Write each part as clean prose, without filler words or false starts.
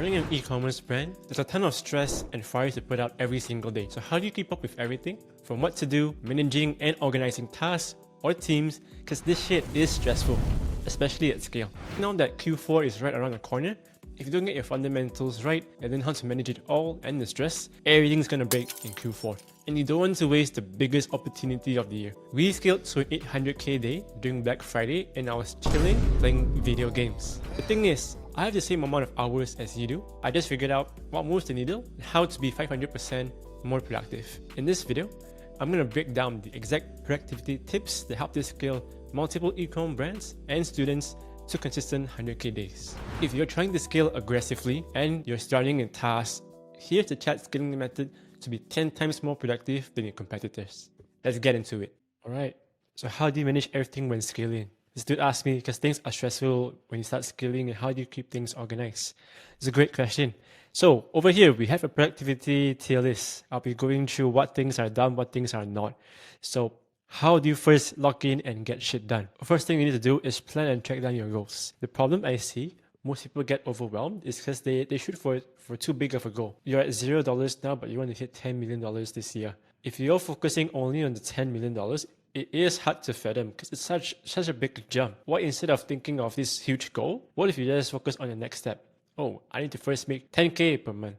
Running an e-commerce brand, there's a ton of stress and fires to put out every single day. So how do you keep up with everything? From what to do, managing and organizing tasks or teams, because this shit is stressful, especially at scale. Now that Q4 is right around the corner, if you don't get your fundamentals right and then how to manage it all and the stress, everything's gonna break in Q4. And you don't want to waste the biggest opportunity of the year. We scaled to an 800k day during Black Friday and I was chilling playing video games. The thing is, I have the same amount of hours as you do. I just figured out what moves the needle and how to be 500% more productive. In this video, I'm gonna break down the exact productivity tips that help you scale multiple e-com brands and students to consistent 100k days. If you're trying to scale aggressively and you're starting in tasks, here's the chat scaling method to be 10 times more productive than your competitors. Let's get into it. Alright, so how do you manage everything when scaling? This dude asked me because things are stressful when you start scaling and how do you keep things organized? It's a great question. So over here, we have a productivity tier list. I'll be going through what things are done, what things are not. So how do you first lock in and get shit done? First thing you need to do is plan and track down your goals. The problem I see, most people get overwhelmed is because they shoot for too big of a goal. You're at $0 now, but you want to hit $10 million this year. If you're focusing only on the $10 million, it is hard to fathom because it's such a big jump. Why instead of thinking of this huge goal, what if you just focus on the next step? Oh, I need to first make 10k per month.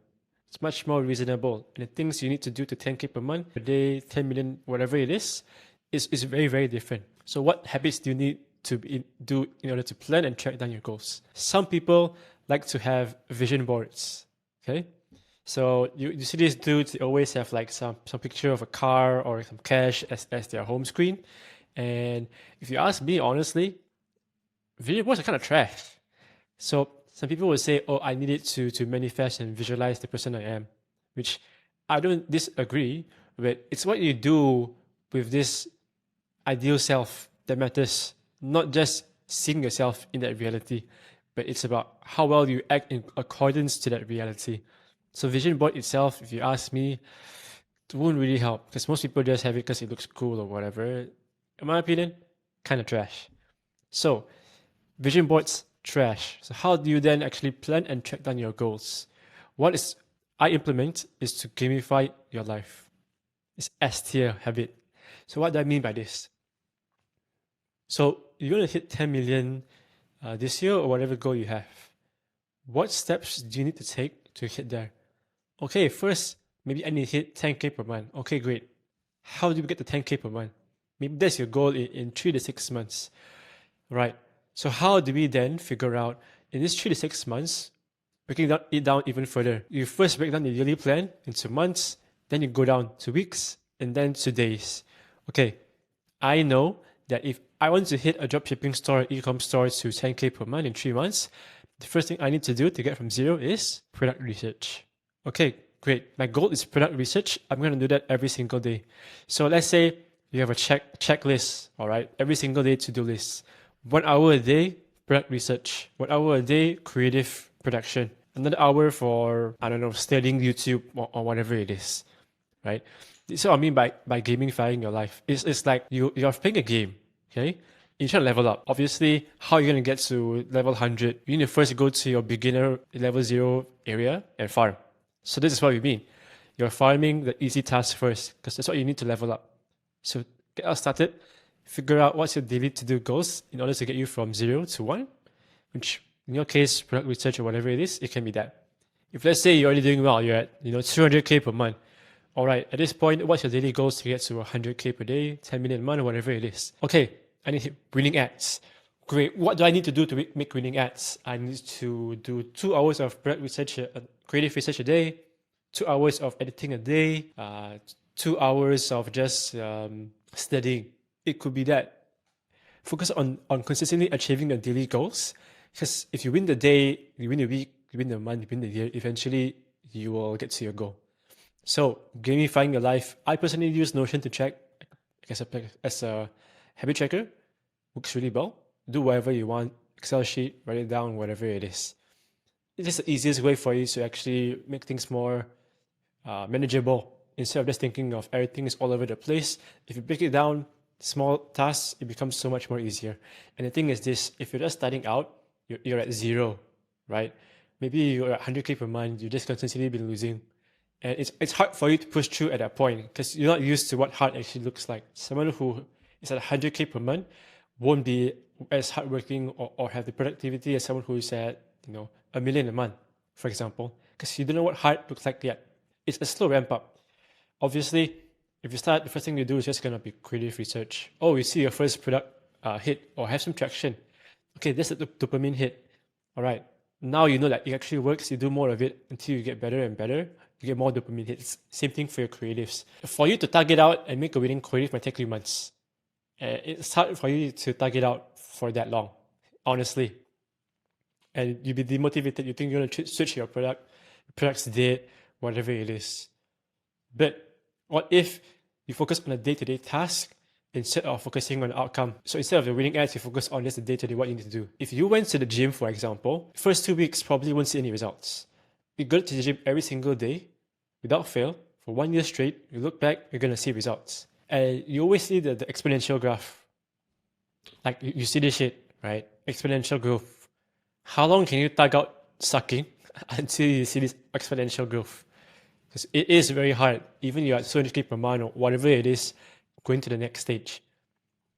It's much more reasonable. And the things you need to do to 10k per month, per day, 10 million, whatever it is very, very different. So what habits do you need to do in order to plan and track down your goals? Some people like to have vision boards, okay? So you see these dudes, they always have like some picture of a car or some cash as their home screen. And if you ask me, honestly, vision boards are kind of trash. So some people will say, oh, I need it to manifest and visualize the person I am, which I don't disagree with. It's what you do with this ideal self that matters, not just seeing yourself in that reality, but it's about how well you act in accordance to that reality. So vision board itself, if you ask me, it won't really help because most people just have it because it looks cool or whatever. In my opinion, kind of trash. So vision boards, trash. So how do you then actually plan and track down your goals? What I implement is to gamify your life. It's S-tier habit. So what do I mean by this? So you're going to hit 10 million this year or whatever goal you have. What steps do you need to take to hit there? Okay, first, maybe I need to hit 10k per month. Okay, great. How do we get to 10k per month? Maybe that's your goal in 3 to 6 months. Right. So how do we then figure out in this 3 to 6 months, breaking it down even further? You first break down the yearly plan into months, then you go down to weeks, and then to days. Okay, I know that if I want to hit a dropshipping store, e-com store to 10k per month in 3 months, the first thing I need to do to get from zero is product research. Okay, great. My goal is product research. I'm going to do that every single day. So let's say you have a checklist, all right? Every single day to-do list. 1 hour a day, product research. 1 hour a day, creative production. Another hour for, I don't know, studying YouTube or whatever it is, right? This is what I mean by gamifying your life. It's like you're playing a game, okay? You're trying to level up. Obviously, how are you going to get to level 100? You need to first go to your beginner level 0 area and farm. So this is what we mean. You're farming the easy tasks first because that's what you need to level up. So get us started. Figure out what's your daily to-do goals in order to get you from 0 to 1, which in your case, product research or whatever it is, it can be that. If let's say you're already doing well, you're at 200k per month. All right, at this point, what's your daily goals to get to 100k per day, 10 million a month, or whatever it is? Okay, I need to hit winning ads. Great. What do I need to do to make winning ads? I need to do 2 hours of product research, creative research a day, 2 hours of editing a day, 2 hours of just studying. It could be that. Focus on consistently achieving your daily goals. Because if you win the day, you win the week, you win the month, you win the year, eventually you will get to your goal. So gamifying your life. I personally use Notion to check as a habit tracker. Works really well. Do whatever you want. Excel sheet, write it down, whatever it is. It is the easiest way for you to actually make things more manageable. Instead of just thinking of everything is all over the place. If you break it down, small tasks, it becomes so much more easier. And the thing is this, if you're just starting out, you're at 0, right? maybe you're at 100K per month, you've just consistently been losing. And it's hard for you to push through at that point because you're not used to what hard actually looks like. Someone who is at 100K per month won't be as hardworking or have the productivity as someone who is at, a million a month, for example, because you don't know what hard looks like yet. It's a slow ramp up. Obviously, if you start, the first thing you do is just going to be creative research. Oh, you see your first product hit or have some traction. Okay, that's the dopamine hit. All right. Now you know that it actually works. You do more of it until you get better and better. You get more dopamine hits. Same thing for your creatives. For you to target out and make a winning creative might take 3 months. It's hard for you to target out for that long, honestly. And you'll be demotivated. You think you're going to switch your product. The product's dead, whatever it is. But what if you focus on a day-to-day task instead of focusing on the outcome? So instead of the winning ads, you focus on just the day-to-day, what you need to do. If you went to the gym, for example, first 2 weeks probably won't see any results. You go to the gym every single day without fail for 1 year straight. You look back, you're going to see results. And you always see the exponential graph. Like you see this shit, right? Exponential growth. How long can you tug out sucking until you see this exponential growth? Because it is very hard. Even you're at 200K per month or whatever it is, going to the next stage.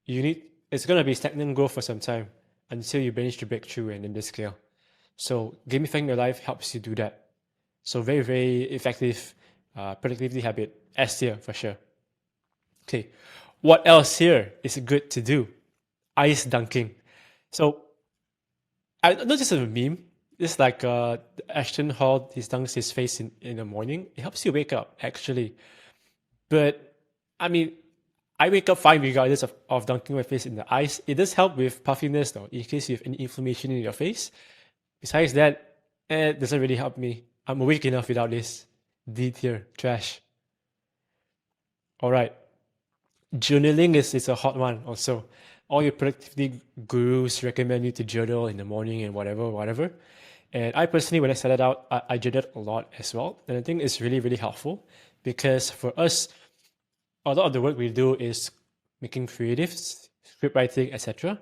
It's going to be stagnant growth for some time until you manage to break through and then the scale. So gamifying your life helps you do that. So very, very effective productivity habit, S tier for sure. Okay, what else here is good to do? Ice dunking. So I not just a meme. It's like Ashton Hall, he dunks his face in the morning. It helps you wake up, actually. But, I mean, I wake up fine regardless of dunking my face in the ice. It does help with puffiness, though, in case you have any inflammation in your face. Besides that, it doesn't really help me. I'm awake enough without this. D tier, trash. All right. Journaling is a hot one also. All your productivity gurus recommend you to journal in the morning and whatever. And I personally, when I started out, I journaled a lot as well. And I think it's really, really helpful because for us, a lot of the work we do is making creatives, script writing, etc.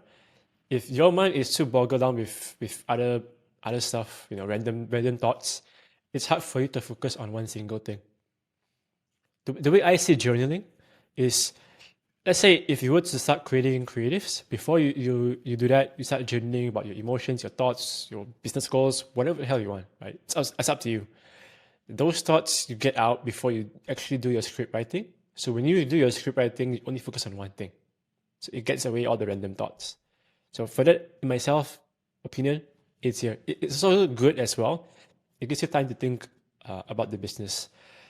If your mind is too boggled down with other stuff, random thoughts, it's hard for you to focus on one single thing. The way I see journaling is, let's say if you were to start creating creatives, before you do that, you start journaling about your emotions, your thoughts, your business goals, whatever the hell you want, right? It's up to you. Those thoughts you get out before you actually do your script writing. So when you do your script writing, you only focus on one thing. So it gets away all the random thoughts. So for that, in myself, opinion, it's here. It's also good as well. It gives you time to think about the business.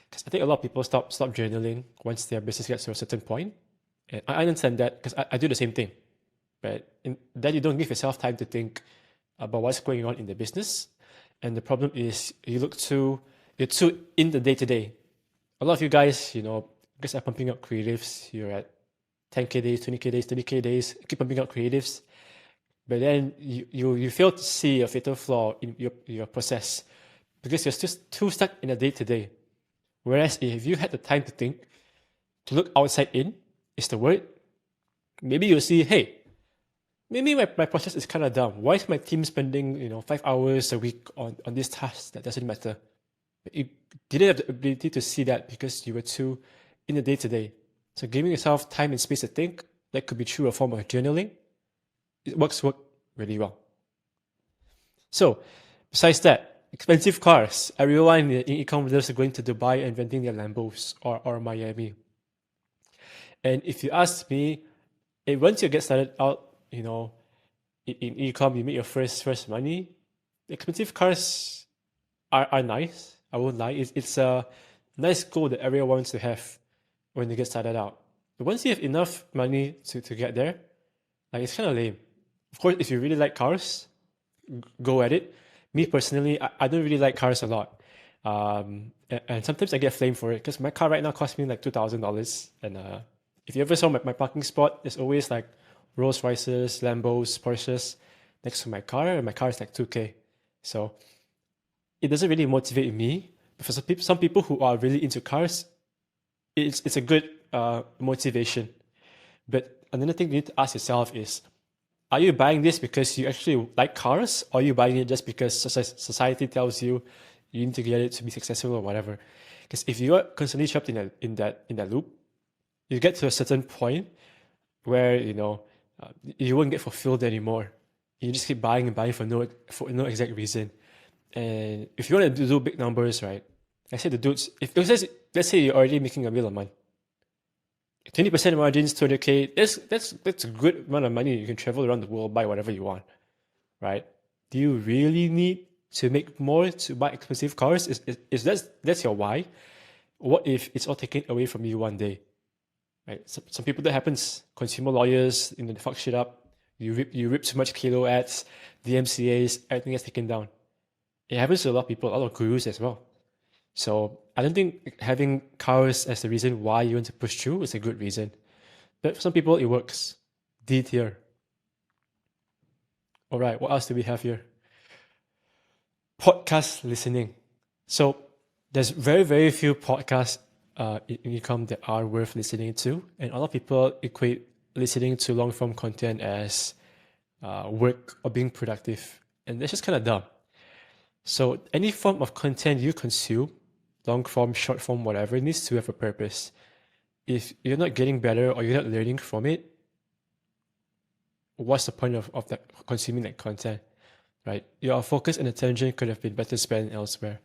Because I think a lot of people stop journaling once their business gets to a certain point. And I understand that because I do the same thing. But then you don't give yourself time to think about what's going on in the business. And the problem is you're too in the day-to-day. A lot of you guys, because I'm pumping out creatives, you're at 10K days, 20K days, 30K days, keep pumping out creatives. But then you fail to see a fatal flaw in your process because you're still too stuck in the day-to-day. Whereas if you had the time to think, to look outside in, is the word, maybe you'll see, hey, maybe my process is kind of dumb. Why is my team spending 5 hours a week on this task that doesn't matter? You didn't have the ability to see that because you were too in the day-to-day. So giving yourself time and space to think, that could be through a form of journaling. It works really well. So besides that, expensive cars. Everyone in eCom loves going to Dubai and renting their Lambos or Miami. And if you ask me, once you get started out, in eCom, you make your first money. Expensive cars are nice. I won't lie. It's a nice goal that everyone wants to have when they get started out. But once you have enough money to get there, it's kind of lame. Of course, if you really like cars, go at it. Me personally, I don't really like cars a lot. And sometimes I get flamed for it because my car right now costs me like $2,000. And if you ever saw my parking spot, there's always like Rolls Royces, Lambos, Porsches next to my car, and my car is like 2K. So it doesn't really motivate me. But for some people who are really into cars, it's a good motivation. But another thing you need to ask yourself is, Are you buying this because you actually like cars, or are you buying it just because society tells you you need to get it to be successful or whatever? Because if you are constantly trapped in that loop, you get to a certain point where you won't get fulfilled anymore. You just keep buying and buying for no exact reason. And if you want to do big numbers, right? I say the dudes. If let's say you're already making $1 million a month, 20% margins, 200K. That's a good amount of money. You can travel around the world, buy whatever you want, right? Do you really need to make more to buy expensive cars? Is that's your why? What if it's all taken away from you one day? Right? Some people that happens. Consumer lawyers, they fuck shit up. You rip too much Keto ads, DMCA's, everything gets taken down. It happens to a lot of people, a lot of gurus as well. So I don't think having cars as the reason why you want to push through is a good reason. But for some people, it works. D tier. All right, what else do we have here? Podcast listening. So there's very, very few podcasts in eCom that are worth listening to. And a lot of people equate listening to long form content as work or being productive. And that's just kind of dumb. So any form of content you consume, long form, short form, whatever, needs to have a purpose. If you're not getting better or you're not learning from it, what's the point of that consuming that content, right? Your focus and attention could have been better spent elsewhere.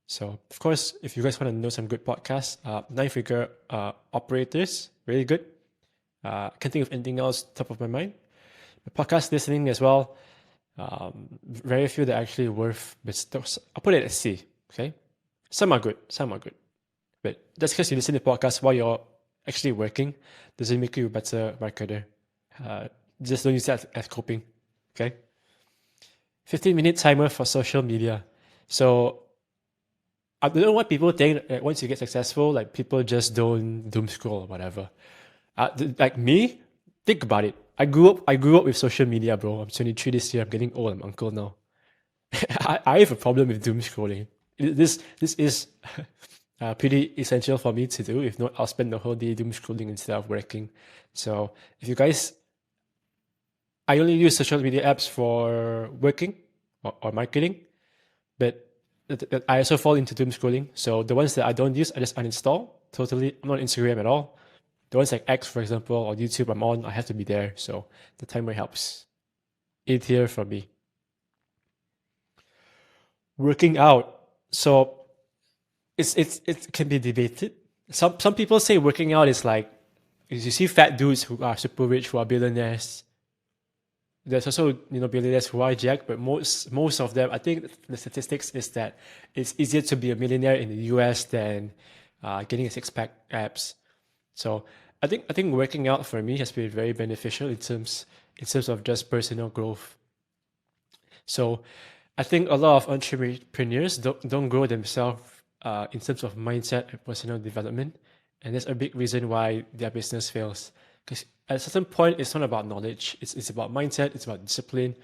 So, of course, if you guys want to know some good podcasts, nine-figure operators, really good. Can't think of anything else top of my mind. But podcast listening as well, very few that are actually worth, but I'll put it at C, okay? Some are good, some are good. But just because you listen to podcasts while you're actually working doesn't make you a better marketer. Just don't use that as coping, okay? 15-minute timer for social media. So I don't know what people think that once you get successful, like people just don't doom scroll or whatever. Like me, think about it. I grew up with social media, bro. I'm 23 this year. I'm getting old. I'm uncle now. I have a problem with doom scrolling. This is pretty essential for me to do. If not, I'll spend the whole day doom scrolling instead of working. So if you guys, I only use social media apps for working or marketing, but I also fall into doom scrolling. So the ones that I don't use, I just uninstall totally. I'm not on Instagram at all. The ones like X, for example, or YouTube I'm on, I have to be there. So the timer helps. A tier for me. Working out. So it can be debated. Some people say working out is like, you see fat dudes who are super rich, who are billionaires. There's also billionaires who are jacked, but most of them, I think the statistics is that it's easier to be a millionaire in the US than getting a six-pack abs. So I think working out for me has been very beneficial in terms of just personal growth. So I think a lot of entrepreneurs don't grow themselves in terms of mindset and personal development, and that's a big reason why their business fails. Because at a certain point, it's not about knowledge; it's about mindset, it's about discipline,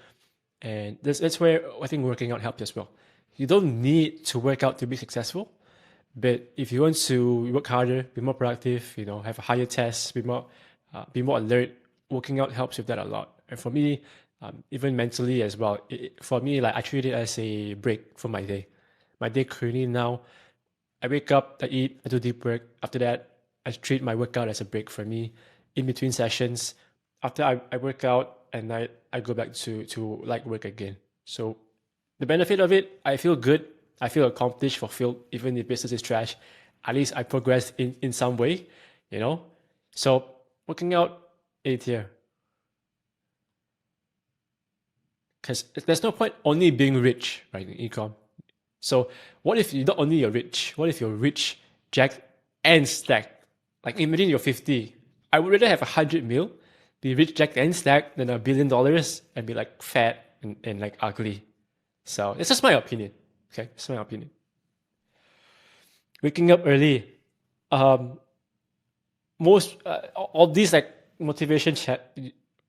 and that's where I think working out helps as well. You don't need to work out to be successful, but if you want to work harder, be more productive, have a higher test, be more alert, working out helps with that a lot. And for me, even mentally as well, for me, like I treat it as a break from my day. My day currently now, I wake up, I eat, I do deep work. After that, I treat my workout as a break for me. In between sessions, after I work out at night, I go back to like work again. So the benefit of it, I feel good. I feel accomplished, fulfilled, even if business is trash. At least I progressed in some way, So working out, A tier. Because there's no point only being rich, right, in ecom. So what if you not only you're rich? What if you're rich, jacked, and stacked? Like imagine you're 50. I would rather have 100 mil, be rich, jacked, and stacked than $1 billion and be like fat and like ugly. So it's just my opinion. Okay, it's my opinion. Waking up early. Most all these like motivation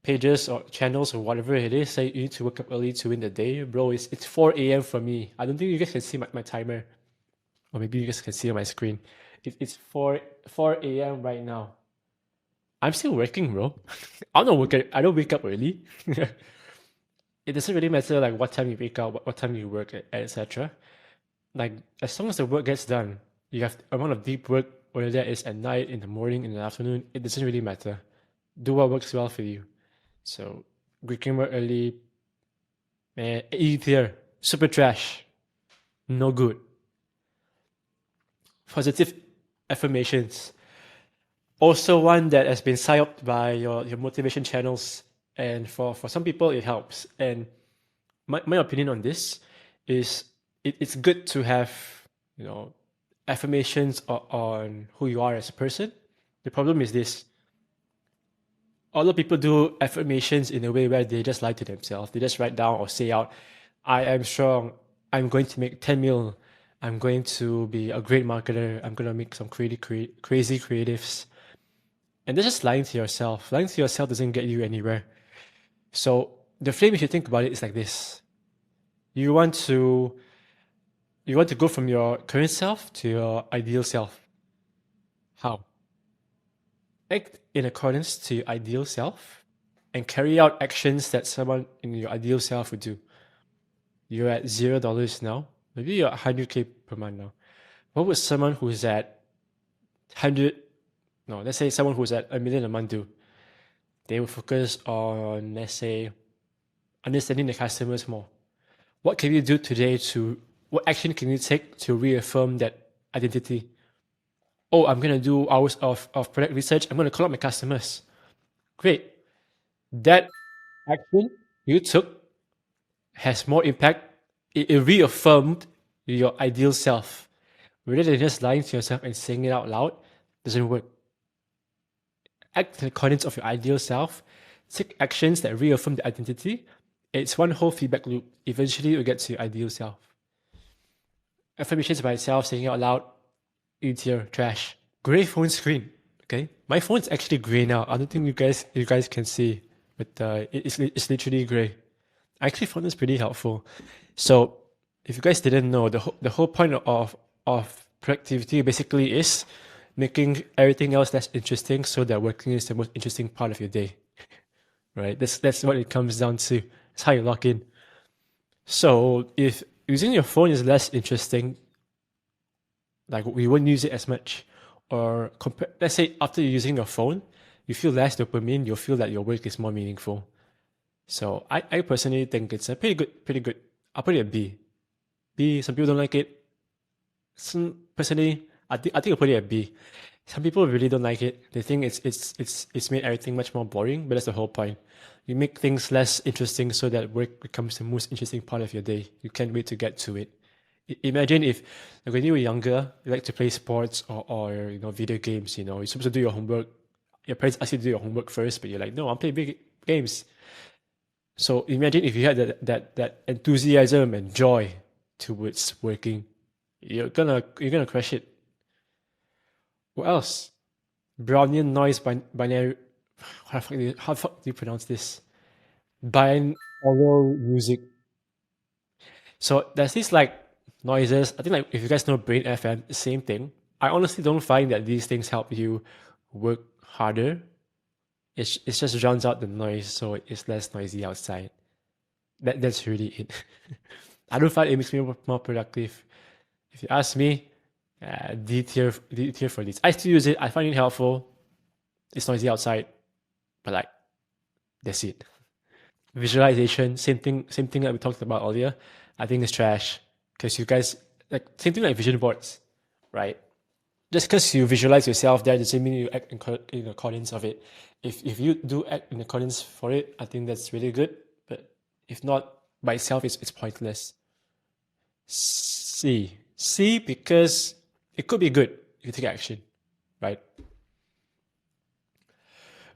pages or channels or whatever it is say you need to wake up early to win the day, bro. It's 4 a.m. for me. I don't think you guys can see my timer, or maybe you guys can see on my screen. It's 4 a.m. right now. I'm still working, bro. I don't wake up early. It doesn't really matter like what time you wake up, what time you work, etc. Like as long as the work gets done, you have amount of deep work, whether that is at night, in the morning, in the afternoon, it doesn't really matter. Do what works well for you. So waking up early, man, easier, super trash, no good. Positive affirmations. Also one that has been psyoped by your motivation channels. And for some people it helps. And my opinion on this is it's good to have, you know, affirmations on who you are as a person. The problem is this. A lot of people do affirmations in a way where they just lie to themselves. They just write down or say out, I am strong. I'm going to make 10 mil. I'm going to be a great marketer. I'm going to make some crazy creatives. And they're just lying to yourself. Lying to yourself doesn't get you anywhere. So the frame, if you think about it, is like this. You want to go from your current self to your ideal self. How? Act in accordance to your ideal self and carry out actions that someone in your ideal self would do. You're at $0 now. Maybe you're at 100K per month now. What would someone who's at 100, no, let's say someone who's at $1 million a month do? They will focus on, let's say, understanding the customers more. What can you do today what action can you take to reaffirm that identity? Oh, I'm going to do hours of product research. I'm going to call up my customers. Great. That action you took has more impact. It reaffirmed your ideal self. Rather than just lying to yourself and saying it out loud, doesn't work. Act in accordance of your ideal self. Take actions that reaffirm the identity. It's one whole feedback loop. Eventually, you'll get to your ideal self. Affirmations by itself, saying it out loud, easier, trash. Gray phone screen. Okay, my phone's actually gray now. I don't think you guys can see, but it's literally gray. I actually found this pretty helpful. So if you guys didn't know, the whole point of productivity basically is making everything else less interesting, so that working is the most interesting part of your day. Right? That's what it comes down to. It's how you lock in. So if using your phone is less interesting, like we won't use it as much, or let's say after you're using your phone, you feel less dopamine, you'll feel that your work is more meaningful. So I personally think it's a pretty good. I'll put it a B. B. Some people don't like it. Personally, I think I'll put it a B. Some people really don't like it. They think it's made everything much more boring, but that's the whole point. You make things less interesting so that work becomes the most interesting part of your day. You can't wait to get to it. Imagine if, like, when you were younger, you like to play sports or video games. You're supposed to do your homework. Your parents ask you to do your homework first, but you're like, no, I'm playing big games. So imagine if you had that enthusiasm and joy towards working, you're gonna crush it. What else? Brownian noise binary. How the fuck do you pronounce this? Binaural music. So there's these like noises. I think, like, if you guys know Brain FM, same thing. I honestly don't find that these things help you work harder. It just drowns out the noise, so it's less noisy outside. That's really it. I don't find it makes me more productive. If you ask me, D tier for this. I still use it. I find it helpful. It's noisy outside, but like, that's it. Visualization, same thing that we talked about earlier. I think it's trash because you guys, like, same thing like vision boards, right? Just because you visualize yourself there doesn't mean you act in accordance of it. If you do act in accordance for it, I think that's really good. But if not, by itself, it's pointless. C because it could be good if you take action, right?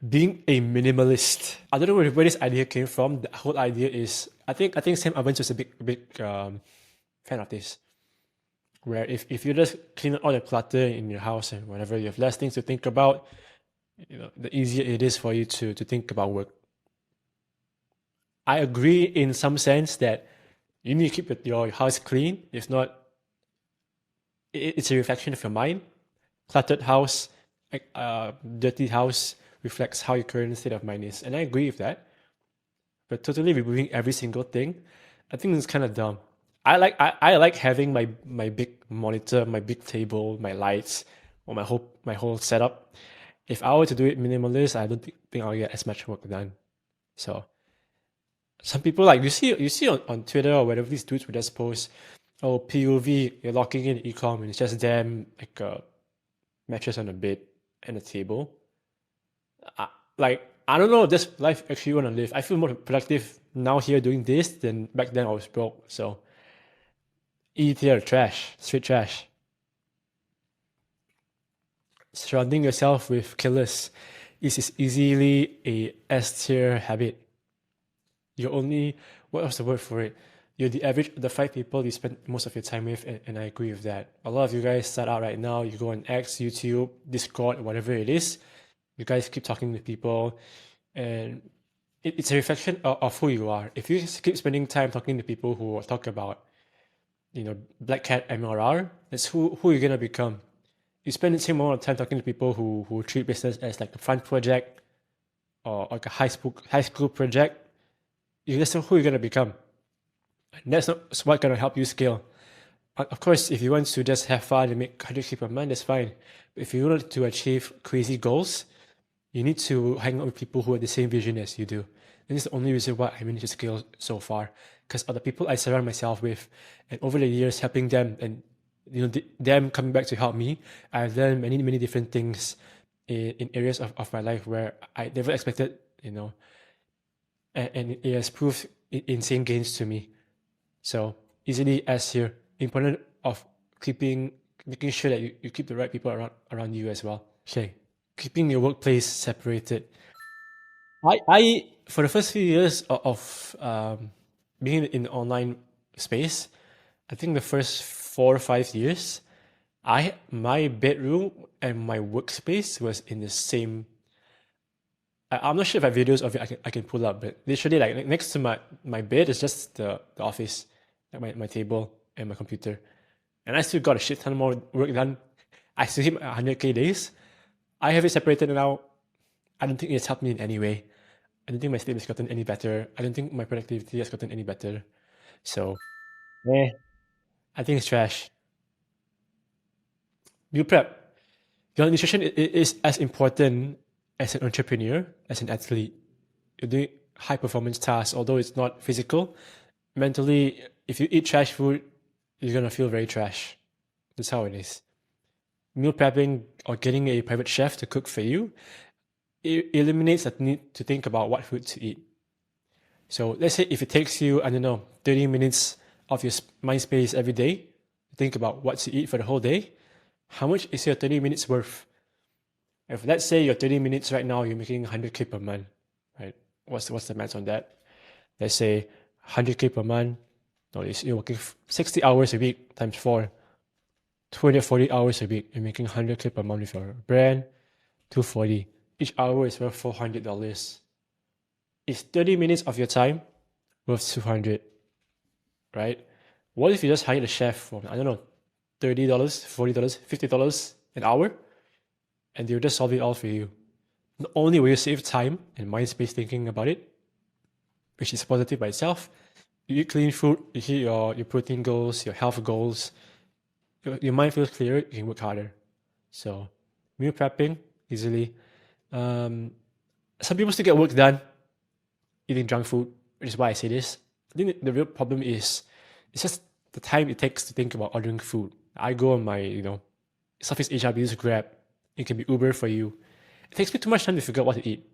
Being a minimalist. I don't know where this idea came from. The whole idea is, I think Sam Evans was a big fan of this. Where if you just clean all the clutter in your house and whatever, you have less things to think about, the easier it is for you to think about work. I agree in some sense that you need to keep your house clean. If not, it's a reflection of your mind. Cluttered house, dirty house reflects how your current state of mind is. And I agree with that. But totally removing every single thing, I think it's kind of dumb. I like having my big monitor, my big table, my lights, or my whole setup. If I were to do it minimalist, I don't think I'll get as much work done. So some people like you see on Twitter or whatever these dudes would just post, oh POV, you're locking in eCom and it's just them like a mattress on a bed and a table. I don't know if this life actually want to live. I feel more productive now here doing this than back then I was broke. So E tier trash, straight trash. Surrounding yourself with killers is easily a S tier habit. You're only, what was the word for it? You're the average of the five people you spend most of your time with, and I agree with that. A lot of you guys start out right now, you go on X, YouTube, Discord, whatever it is. You guys keep talking to people, and it's a reflection of who you are. If you keep spending time talking to people who talk about, Black Cat MRR, that's who you're gonna become. You spend the same amount of time talking to people who treat business as like a fun project or like a high school project, that's not who you're gonna become. And that's not what's gonna help you scale. Of course, if you want to just have fun and make 100K per month, that's fine. But if you want to achieve crazy goals, you need to hang out with people who have the same vision as you do. And this is the only reason why I managed to scale so far. Because of the people I surround myself with, and over the years helping them, and them coming back to help me, I've learned many many different things in areas of my life where I never expected, and it has proved insane gains to me. So easily as here, important of making sure that you keep the right people around you as well. Okay, keeping your workplace separated. I for the first few years of being in the online space, I think the first 4 or 5 years, my bedroom and my workspace was in the same. I'm not sure if I have videos of it I can pull up, but literally like next to my bed is just the office, like my table and my computer. And I still got a shit ton more work done. I still hit my 100K days. I have it separated now. I don't think it's helped me in any way. I don't think my sleep has gotten any better. I don't think my productivity has gotten any better. So, yeah, I think it's trash. Meal prep. Your nutrition is as important as an entrepreneur, as an athlete. You're doing high performance tasks, although it's not physical. Mentally, if you eat trash food, you're gonna feel very trash. That's how it is. Meal prepping or getting a private chef to cook for you, it eliminates the need to think about what food to eat. So let's say if it takes you, I don't know, 30 minutes of your mind space every day to think about what to eat for the whole day, how much is your 30 minutes worth? If let's say your 30 minutes right now, you're making 100K per month, right? What's the math on that? Let's say 100K per month. No, you're working 60 hours a week times 4. 240 hours a week. You're making 100K per month with your brand. 240. Each hour is worth $400. Is 30 minutes of your time worth 200, right? What if you just hired a chef for, I don't know, $30, $40, $50 an hour, and they'll just solve it all for you? Not only will you save time and mind space thinking about it, which is positive by itself, you eat clean food, you hit your protein goals, your health goals, your mind feels clearer, you can work harder. So, meal prepping, easily. Some people still get work done eating junk food, which is why I say this. I think the real problem is it's just the time it takes to think about ordering food. I go on my, Southeast Asia, we use Grab. It can be Uber for you. It takes me too much time to figure out what to eat.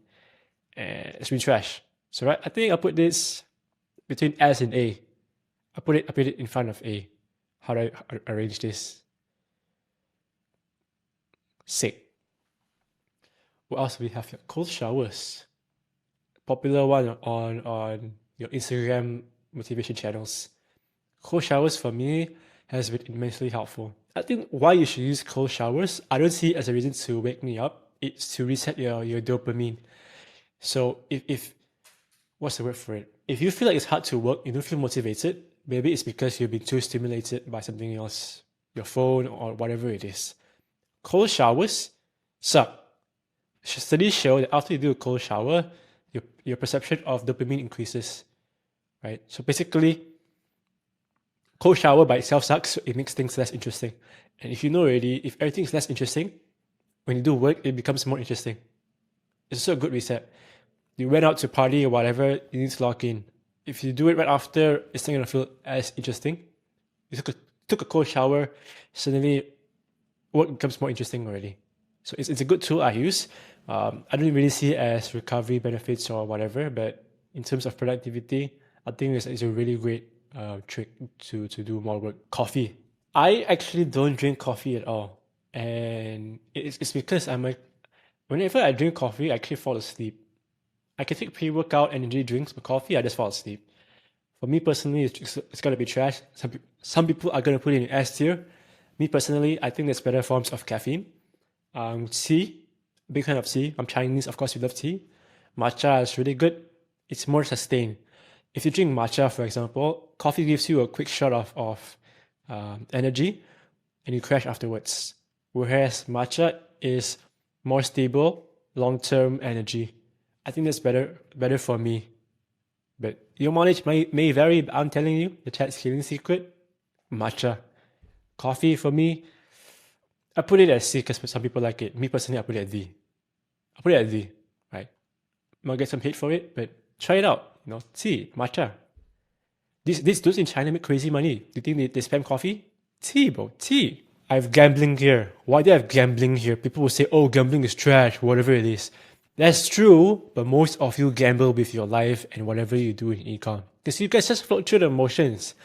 And it's been trash. So right, I think I'll put this between S and A. I put it in front of A. How do I arrange this? Sick. What else do we have here? Cold showers. Popular one on your Instagram motivation channels. Cold showers for me has been immensely helpful. I think why you should use cold showers, I don't see it as a reason to wake me up. It's to reset your dopamine. So if what's the word for it? If you feel like it's hard to work, you don't feel motivated, maybe it's because you've been too stimulated by something else, your phone or whatever it is. Cold showers suck. Studies show that after you do a cold shower, your perception of dopamine increases, right? So basically, cold shower by itself sucks. It makes things less interesting. And if you know already, if everything is less interesting, when you do work, it becomes more interesting. It's also a good reset. You went out to party or whatever, you need to lock in. If you do it right after, it's not gonna feel as interesting. You took a cold shower, suddenly work becomes more interesting already. So it's a good tool I use. I don't really see it as recovery benefits or whatever, but in terms of productivity, I think it's a really great trick to do more work. Coffee. I actually don't drink coffee at all. And it's because whenever I drink coffee, I actually fall asleep. I can take pre-workout energy drinks, but coffee, I just fall asleep. For me personally, it's gonna be trash. Some people are gonna put it in S tier. Me personally, I think there's better forms of caffeine. Tea, big fan of tea. I'm Chinese, of course, we love tea. Matcha is really good. It's more sustained. If you drink matcha, for example, coffee gives you a quick shot of energy, and you crash afterwards. Whereas matcha is more stable, long-term energy. I think that's better for me. But your mileage may vary, but I'm telling you, the chat's healing secret, matcha. Coffee for me, I put it at C because some people like it. Me personally, I put it at D. I put it at D, right? Might get some hate for it, but try it out. Tea, matcha. These dudes in China make crazy money. Do you think they spam coffee? Tea, bro, tea. I have gambling here. Why do I have gambling here? People will say, oh, gambling is trash, whatever it is. That's true, but most of you gamble with your life and whatever you do in ecom. Because you guys just float through the emotions.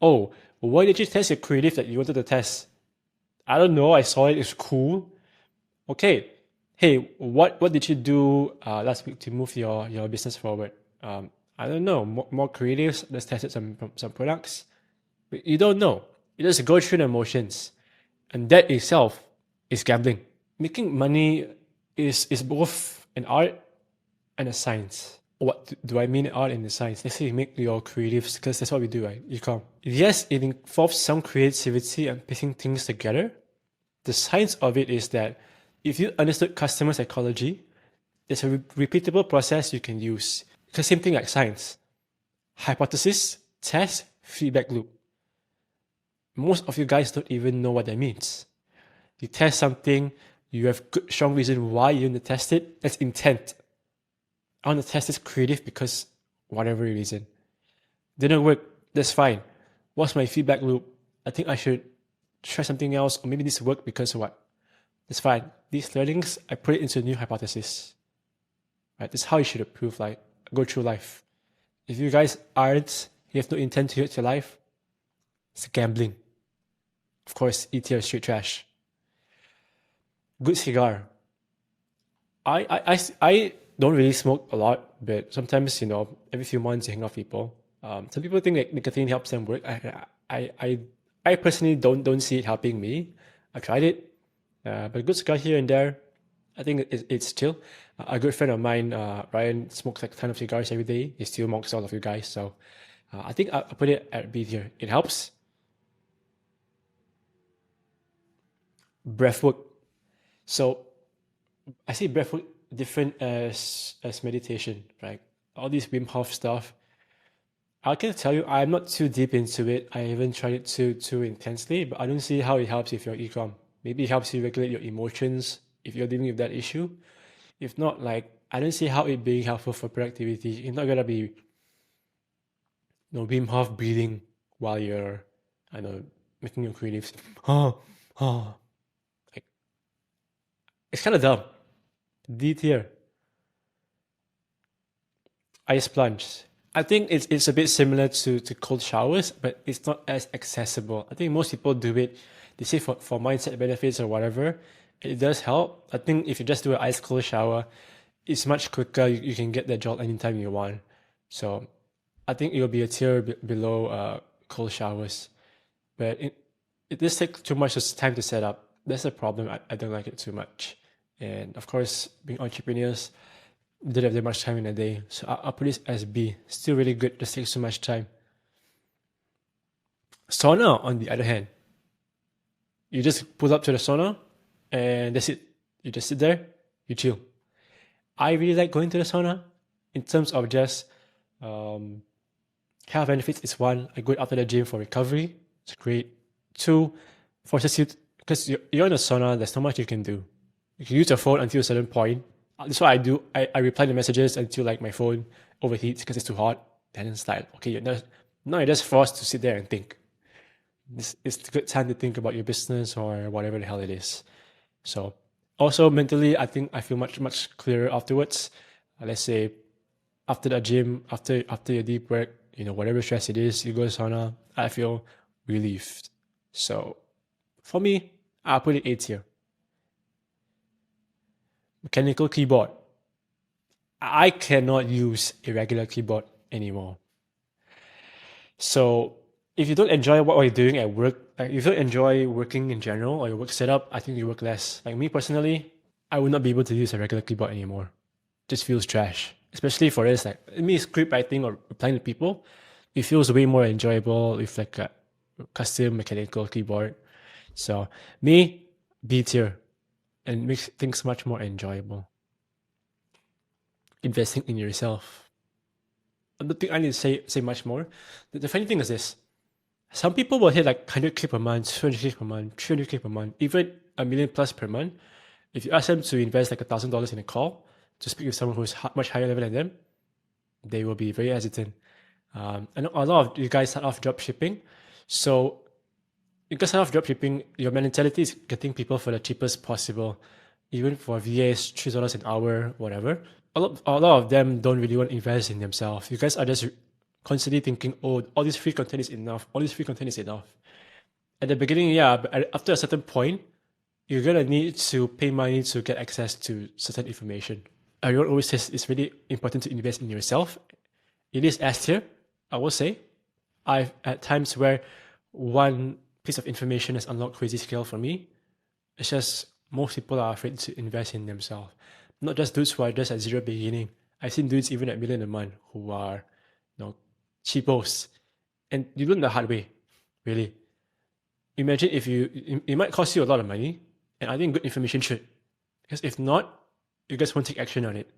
Oh, why did you test your creative that you wanted to test? I don't know, I saw it, it's cool. Okay, hey, what did you do last week to move your business forward? I don't know, more creatives, let's test some products. But you don't know. You just go through the emotions. And that itself is gambling. Making money is both an art and a science. What do I mean art and the science? Let's say you make your creatives, because that's what we do, right? Ecom. Yes, it involves some creativity and putting things together. The science of it is that if you understood customer psychology, there's a repeatable process you can use. It's the same thing like science. Hypothesis, test, feedback loop. Most of you guys don't even know what that means. You test something, you have good, strong reason why you want to test it. That's intent. I want to test this creative because whatever reason. Didn't work, that's fine. What's my feedback loop? I think I should try something else, or maybe this worked because of what? That's fine. These learnings, I put it into a new hypothesis. Right? That's how you should go through life. If you guys aren't, you have no intent to hurt your life, it's gambling. Of course, eat your straight trash. Good cigar. I don't really smoke a lot, but sometimes, every few months you hang out with people. Some people think that nicotine helps them work. I personally don't see it helping me. I tried it, but good cigar here and there. I think it's chill. A good friend of mine, Ryan, smokes like a ton of cigars every day. He still mocks all of you guys. So I think I'll put it at B here. It helps. Breathwork. So I see breathwork different as meditation, right? All these Wim Hof stuff. I can tell you, I'm not too deep into it. I haven't tried it too intensely, but I don't see how it helps if you're ecom. Maybe it helps you regulate your emotions if you're dealing with that issue. If not, I don't see how it being helpful for productivity. It's not gonna be Wim Hof breathing while you're, making your creatives. It's kind of dumb. D tier. Ice plunge. I think it's a bit similar to cold showers, but it's not as accessible. I think most people do it. They say for mindset benefits or whatever, it does help. I think if you just do an ice cold shower, it's much quicker. You can get that jolt anytime you want. So I think it will be a tier below cold showers. But it does take too much time to set up. That's the problem. I don't like it too much. And of course, being entrepreneurs, didn't have that much time in a day. So I'll put this as B. Still really good, just takes so much time. Sauna, on the other hand, you just pull up to the sauna and that's it. You just sit there, you chill. I really like going to the sauna in terms of just health benefits. Is one, I go after the gym for recovery. It's great. Two, forces you, because you're in a sauna, there's not much you can do. You can use your phone until a certain point. That's what I do. I reply the messages until like my phone overheats because it's too hot. Then it's like, okay, now you're just forced to sit there and think. This is a good time to think about your business or whatever the hell it is. So also mentally, I think I feel much clearer afterwards. Let's say after the gym, after your deep work, whatever stress it is, you go to sauna, I feel relieved. So for me, I'll put it A tier. Mechanical keyboard. I cannot use a regular keyboard anymore. So if you don't enjoy what you're doing at work, like if you don't enjoy working in general or your work setup, I think you work less. Like me personally, I would not be able to use a regular keyboard anymore. Just feels trash. Especially for us, like me script writing or replying to people, it feels way more enjoyable with like a custom mechanical keyboard. So me, B tier, and makes things much more enjoyable. Investing in yourself. I don't think I need to say much more. The funny thing is this. Some people will hit like 100K per month, 200K per month, 300K per month, even a million plus per month. If you ask them to invest like $1,000 in a call to speak with someone who's much higher level than them, they will be very hesitant. I know a lot of you guys start off drop shipping. So you guys start off drop shipping, your mentality is getting people for the cheapest possible. Even for VAs, $3 an hour, whatever. A lot of them don't really want to invest in themselves. You guys are just constantly thinking, oh, all this free content is enough. All this free content is enough. At the beginning, yeah, but after a certain point, you're gonna need to pay money to get access to certain information. Everyone always says it's really important to invest in yourself. It is S tier, I will say. I've at times where one piece of information has unlocked crazy scale for me. It's just most people are afraid to invest in themselves. Not just dudes who are just at zero beginning. I've seen dudes even at million a month who are, cheapos. And you learn the hard way, really. Imagine if it might cost you a lot of money, and I think good information should. Because if not, you guys won't take action on it.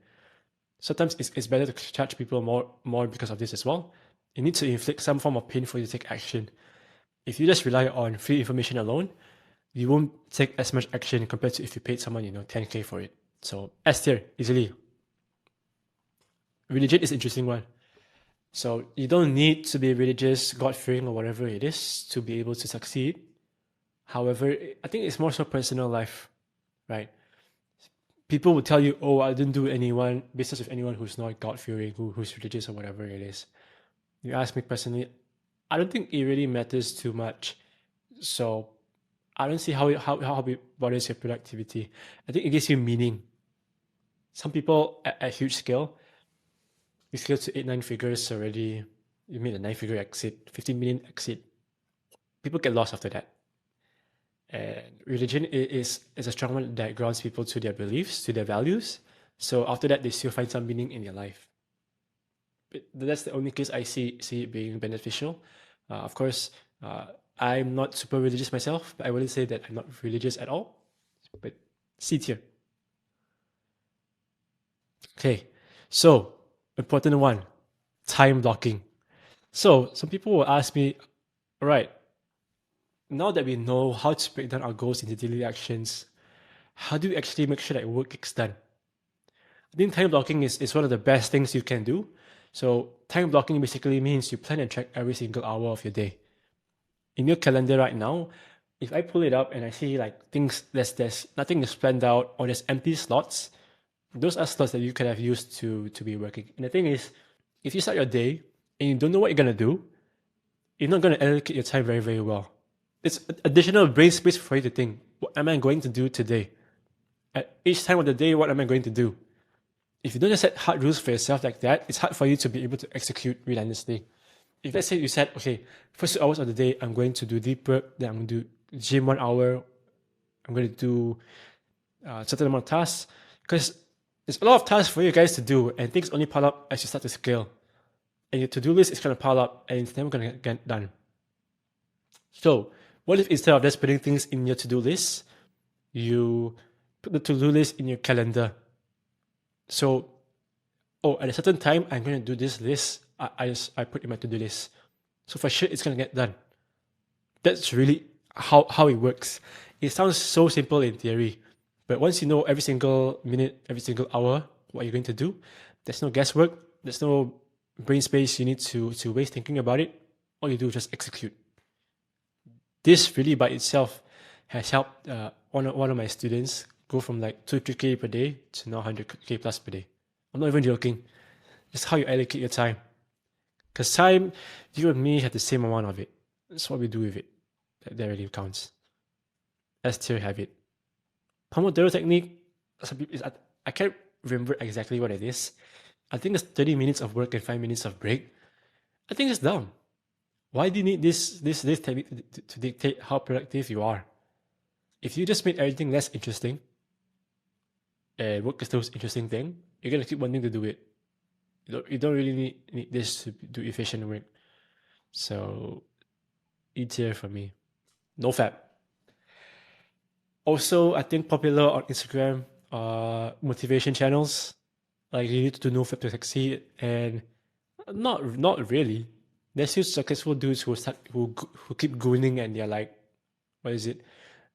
Sometimes it's better to charge people more because of this as well. You need to inflict some form of pain for you to take action. If you just rely on free information alone, you won't take as much action compared to if you paid someone, 10K for it. So S tier, easily. Religion is an interesting one. So you don't need to be religious, God-fearing, or whatever it is to be able to succeed. However, I think it's more so personal life, right? People will tell you, oh, I didn't do business with anyone who's not God-fearing, who's religious or whatever it is. You ask me personally, I don't think it really matters too much. So I don't see how it bothers your productivity. I think it gives you meaning. Some people at huge scale, you scale to 8-9 figures already. You made a 9-figure exit, 15 million exit. People get lost after that. And religion is a strong one that grounds people to their beliefs, to their values. So after that, they still find some meaning in their life. But that's the only case I see it being beneficial. Of course, I'm not super religious myself, but I wouldn't say that I'm not religious at all. But C tier. Okay, so important one, time blocking. So some people will ask me, all right, now that we know how to break down our goals into daily actions, how do you actually make sure that work gets done? I think time blocking is one of the best things you can do. So time blocking basically means you plan and track every single hour of your day. In your calendar right now, if I pull it up and I see like things there's nothing is planned out or there's empty slots, those are slots that you could have used to be working. And the thing is, if you start your day and you don't know what you're gonna do, you're not gonna allocate your time very, very well. It's additional brain space for you to think, what am I going to do today? At each time of the day, what am I going to do? If you don't set hard rules for yourself like that, it's hard for you to be able to execute relentlessly. If let's say you said, okay, first 2 hours of the day, I'm going to do deep work, then I'm going to do gym 1 hour, I'm going to do a certain amount of tasks, because there's a lot of tasks for you guys to do, and things only pile up as you start to scale. And your to-do list is going to pile up, and it's never going to get done. So, what if instead of just putting things in your to-do list, you put the to-do list in your calendar? So, at a certain time, I'm going to do this list. I put in my to-do list. So for sure, it's going to get done. That's really how it works. It sounds so simple in theory, but once you know every single minute, every single hour, what you're going to do, there's no guesswork, there's no brain space you need to waste thinking about it. All you do is just execute. This really by itself has helped one of my students go from like 2-3K per day to now 100K plus per day. I'm not even joking. It's how you allocate your time. Because time, you and me have the same amount of it. That's what we do with it. That really counts. S tier habit. Pomodoro technique, I can't remember exactly what it is. I think it's 30 minutes of work and 5 minutes of break. I think it's dumb. Why do you need this technique to dictate how productive you are? If you just make everything less interesting, and work is the most interesting thing, you're gonna keep wanting to do it. You don't really need this to do efficient work. So, E tier for me. No fap. Also, I think popular on Instagram are motivation channels. Like you need to do no fap to succeed, and not really. There's still successful dudes who keep gooning and they're like, what is it?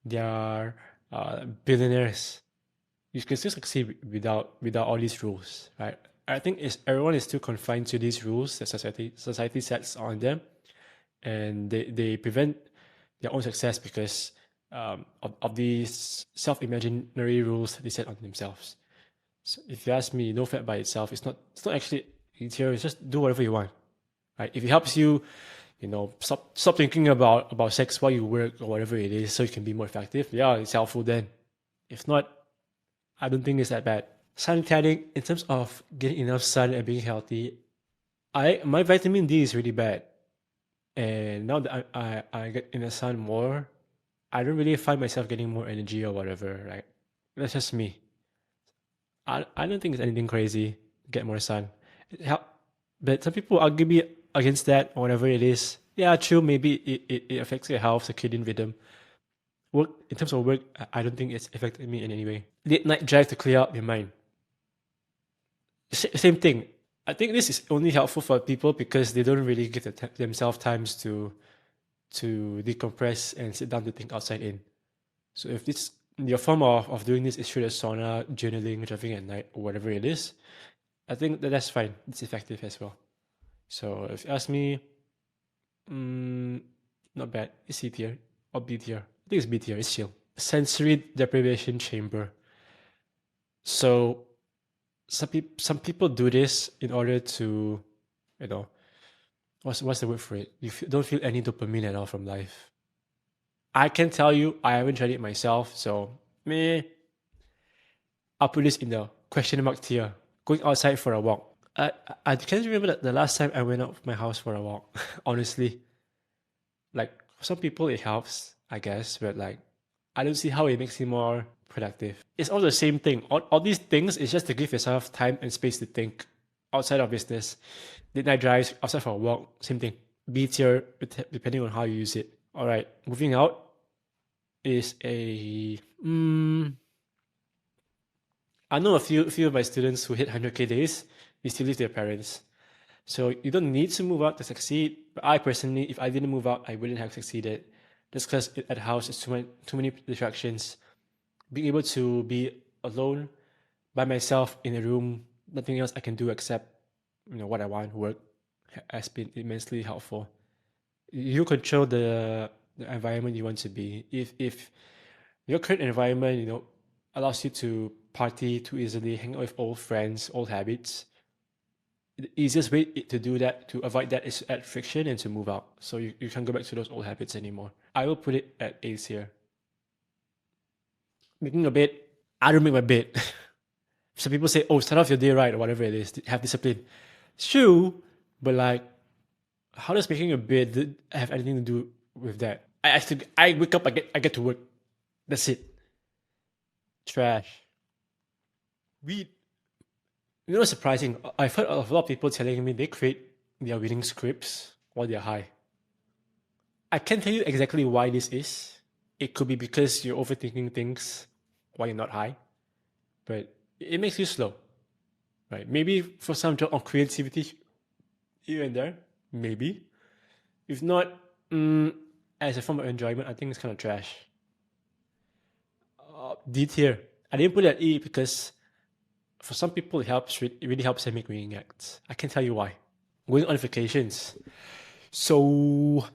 They're billionaires. You can still succeed without all these rules, right? I think everyone is still confined to these rules that society sets on them, and they prevent their own success because of these self-imaginary rules they set on themselves. So if you ask me, no fat by itself, it's not actually easier. It's just do whatever you want, right? If it helps you, stop thinking about sex while you work or whatever it is, so you can be more effective. Yeah, it's helpful then. If not, I don't think it's that bad. Sun tanning, in terms of getting enough sun and being healthy, my vitamin D is really bad, and now that I get in the sun more, I don't really find myself getting more energy or whatever. Right? That's just me. I don't think it's anything crazy. Get more sun. But some people argue me against that or whatever it is. Yeah, true. Maybe it affects your health, circadian rhythm. Work in terms of work, I don't think it's affected me in any way. Late night drive to clear up your mind. Same thing. I think this is only helpful for people because they don't really give themselves times to decompress and sit down to think outside in. So if this your form of doing this is through the sauna, journaling, driving at night, or whatever it is, I think that's fine. It's effective as well. So if you ask me, not bad. It's C tier or B tier. I think it's B tier. It's chill. Sensory deprivation chamber. So some people do this in order to, what's the word for it? You don't feel any dopamine at all from life. I can tell you, I haven't tried it myself, so I'll put this in the question mark tier. Going outside for a walk. I can't remember the last time I went out of my house for a walk. Honestly, like some people it helps, I guess, but like I don't see how it makes you more productive. It's all the same thing. All these things is just to give yourself time and space to think outside of business. Midnight drives, outside for a walk, same thing. B tier, depending on how you use it. All right, moving out is a. I know a few of my students who hit 100K days, they still live with their parents. So you don't need to move out to succeed. But I personally, if I didn't move out, I wouldn't have succeeded. Just because at the house is too many distractions. Being able to be alone by myself in a room, nothing else I can do except what I want, work, has been immensely helpful. You control the environment you want to be. If your current environment, allows you to party too easily, hang out with old friends, old habits, the easiest way to do that, to avoid that, is to add friction and to move out. So you can't go back to those old habits anymore. I will put it at A's here. Making a bed, I don't make my bed. Some people say, oh, start off your day right, or whatever it is, have discipline. It's true, but like, how does making a bed have anything to do with that? I wake up, I get to work. That's it. Trash. Weed. What's surprising? I've heard of a lot of people telling me they create their reading scripts while they're high. I can't tell you exactly why this is. It could be because you're overthinking things while you're not high, but it makes you slow. right? Maybe for some job on creativity here and there, maybe. If not, as a form of enjoyment, I think it's kind of trash. D tier. I didn't put it at E because for some people it helps. It really helps them make reading acts. I can tell you why. Going on vacations. So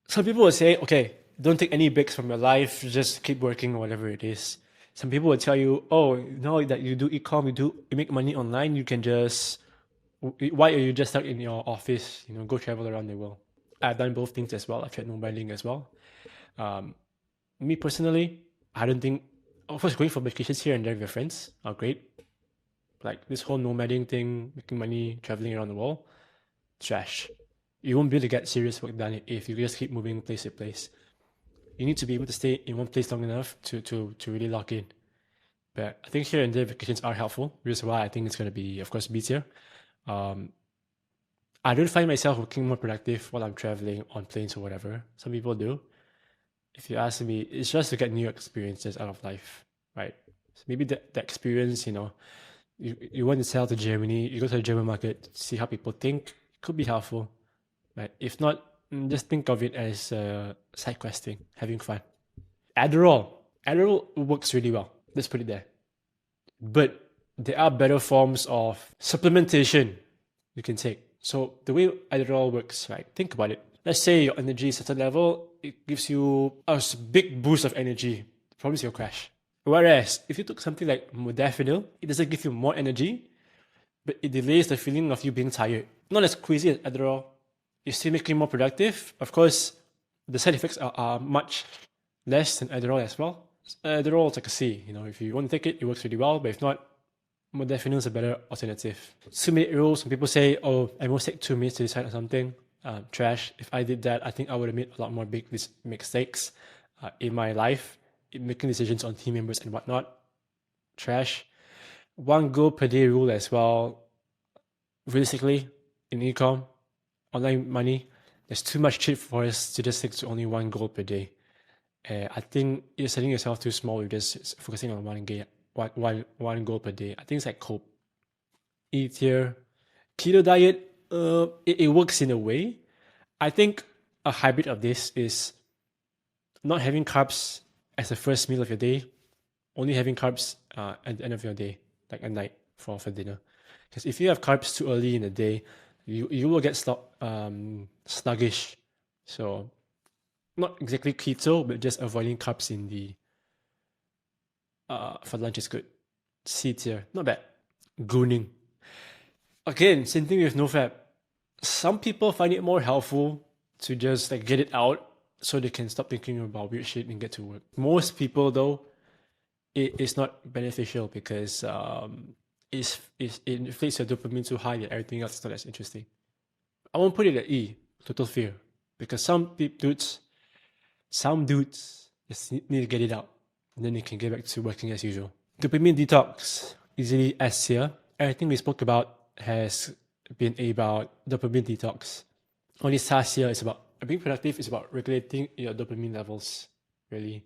some people will say, okay, don't take any breaks from your life, just keep working or whatever it is. Some people will tell you, oh, now that you do eCom, you make money online, you can just, why are you just stuck in your office? Go travel around the world. I've done both things as well. I've tried nomading as well. Me personally, I don't think, of course, going for vacations here and there with your friends are great. Like this whole nomading thing, making money, traveling around the world, trash. You won't be able to get serious work done if you just keep moving place to place. You need to be able to stay in one place long enough to really lock in. But I think here and there vacations are helpful, which is why I think it's going to be, of course, B tier. I don't find myself working more productive while I'm traveling on planes or whatever. Some people do. If you ask me, it's just to get new experiences out of life, right? So maybe the experience, you want to sell to Germany, you go to the German market, see how people think, it could be helpful. Right? If not, just think of it as side questing, having fun. Adderall. Adderall works really well. Let's put it there. But there are better forms of supplementation you can take. So the way Adderall works, right? Think about it. Let's say your energy is at a level, it gives you a big boost of energy. Promise you'll crash. Whereas if you took something like modafinil, it doesn't give you more energy, but it delays the feeling of you being tired. Not as crazy as Adderall. You still make you more productive. Of course, the side effects are much less than Adderall as well. Adderall is like a C. If you want to take it, it works really well. But if not, modafinil is a better alternative. 2-minute rule. Some people say, oh, I must take 2 minutes to decide on something. Trash. If I did that, I think I would have made a lot more big mistakes in my life, in making decisions on team members and whatnot. Trash. 1 goal per day rule as well. Realistically, in eCom, online money, there's too much cheap for us to just stick to only 1 goal per day. I think you're setting yourself too small with just focusing on one goal per day. I think it's like cope. E tier. Keto diet, it works in a way. I think a hybrid of this is not having carbs as the first meal of your day, only having carbs at the end of your day, like at night for dinner. Because if you have carbs too early in the day, you will get sluggish. So not exactly keto, but just avoiding carbs in the for lunch is good. C tier, not bad. Gooning. Again, same thing with NoFap. Some people find it more helpful to just like get it out so they can stop thinking about weird shit and get to work. Most people though, it is not beneficial because it inflates your dopamine too high that everything else is not as interesting. I won't put it at E, total fear, because some dudes just need to get it out, and then they can get back to working as usual. Dopamine detox, easily S tier. Everything we spoke about has been about dopamine detox. Only task here is about being productive, is about regulating your dopamine levels, really.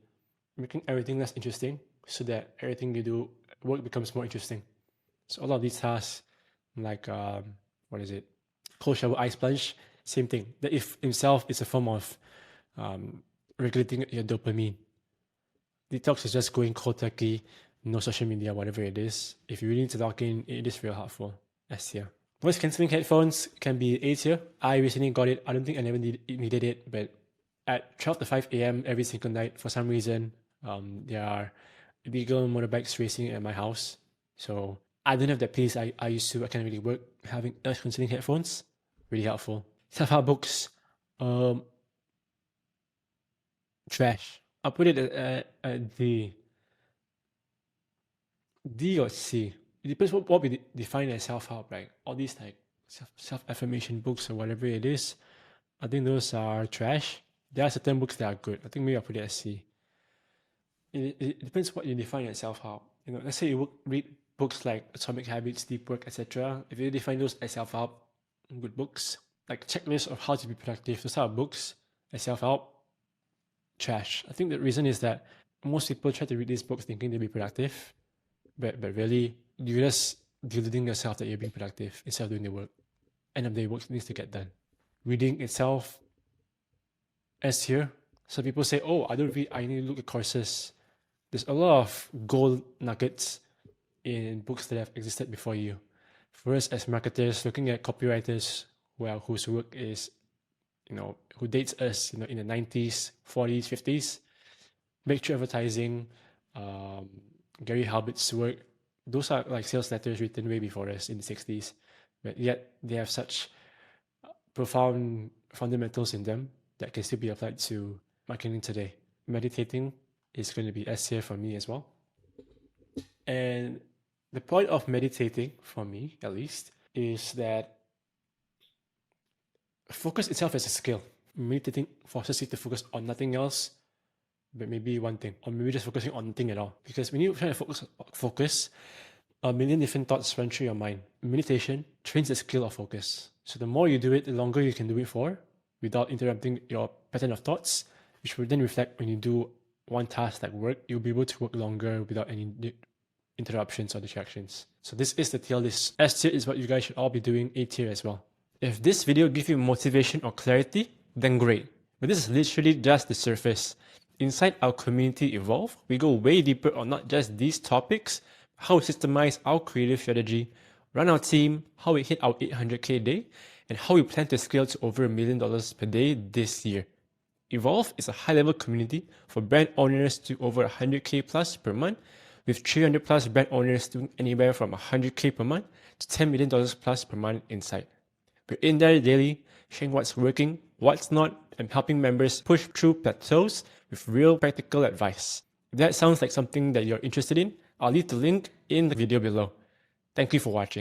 Making everything less interesting so that everything you do, work becomes more interesting. So a lot of these tasks, like, cold shower, ice plunge, same thing. That if himself is a form of regulating your dopamine. Detox is just going cold turkey, no social media, whatever it is. If you really need to lock in, it is real helpful. S tier. Voice cancelling headphones can be A tier. I recently got it. I don't think I never needed it, but at 12 to 5 a.m. every single night, for some reason, there are illegal motorbikes racing at my house. So I don't have that pace I used to. I can't really work. Having noise cancelling headphones, really helpful. Self-help books, trash. I'll put it at D. D or C. It depends what we define as self-help, right? All these like self-affirmation books or whatever it is, I think those are trash. There are certain books that are good. I think maybe I'll put it as C. It depends what you define as self-help. Let's say you read books like Atomic Habits, Deep Work, etc. If you define those as self-help, good books. Like checklist of how to be productive, those are books as self-help, trash. I think the reason is that most people try to read these books thinking they'll be productive, but really, you just deluding yourself that you're being productive instead of doing the work. End of the day, work needs to get done. Reading itself, S tier. Some people say, oh, I don't read, I need to look at courses. There's a lot of gold nuggets in books that have existed before you. For us as marketers, looking at copywriters whose work is, who dates us, in the 90s, 40s, 50s, breakthrough advertising, Gary Halbert's work, those are like sales letters written way before us in the 60s, but yet they have such profound fundamentals in them that can still be applied to marketing today. Meditating is going to be S tier for me as well. And the point of meditating, for me at least, is that focus itself is a skill. Meditating forces you to focus on nothing else but maybe one thing, or maybe just focusing on nothing at all. Because when you try to focus, a million different thoughts run through your mind. Meditation trains the skill of focus. So the more you do it, the longer you can do it for without interrupting your pattern of thoughts, which will then reflect when you do one task like work, you'll be able to work longer without any interruptions or distractions. So this is the tier list. S tier is what you guys should all be doing. A tier as well. If this video gives you motivation or clarity, then great. But this is literally just the surface. Inside our community Evolve, we go way deeper on not just these topics, how we systemize our creative strategy, run our team, how we hit our 800K a day, and how we plan to scale to over $1 million per day this year. Evolve is a high-level community for brand owners to over 100K plus per month, with 300 plus brand owners doing anywhere from 100K per month to $10 million plus per month inside. We're in there daily, sharing what's working, what's not, and helping members push through plateaus with real practical advice. If that sounds like something that you're interested in, I'll leave the link in the video below. Thank you for watching.